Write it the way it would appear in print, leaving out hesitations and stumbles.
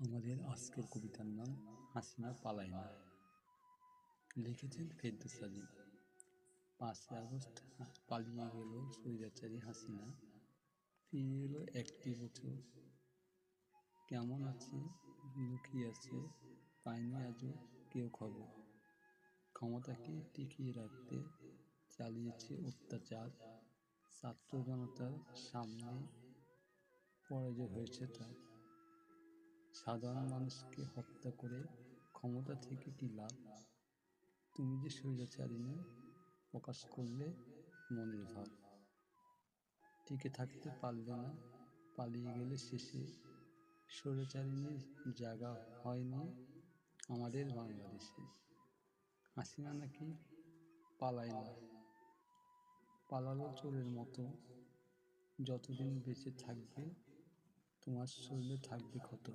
আমাদের আজকের কবিতার নাম হাসিনা পালায় না। লিখেছেন ফেরদৌস আলী। 5ই আগস্ট পালিয়ে গেল স্বৈরাচারী হাসিনা, ফিরে এলো একটি বছর। কেমন আছে লুকিয়ে আছে, পায়নি আজও কেউ খবর। ক্ষমতাকে টিকিয়ে রাখতে চালিয়েছে অত্যাচার, ছাত্র জনতার সামনে পরাজয় হয়েছে তার। সাধারণ মানুষকে হত্যা করে ক্ষমতা থেকে কি লাভ? তুমি যে স্বৈরাচারিণী, প্রকাশ করলে মনের ভাব। টিকে থাকতে পারলে না, পালিয়ে গেলে শেষে। স্বৈরাচারিণীর জায়গা হয়নি আমাদের বাংলাদেশে। হাসিনা নাকি পালায় না, পালালো চোরের মতো। যতদিন বেঁচে থাকবে তোমার শরীরে থাকবে ক্ষত।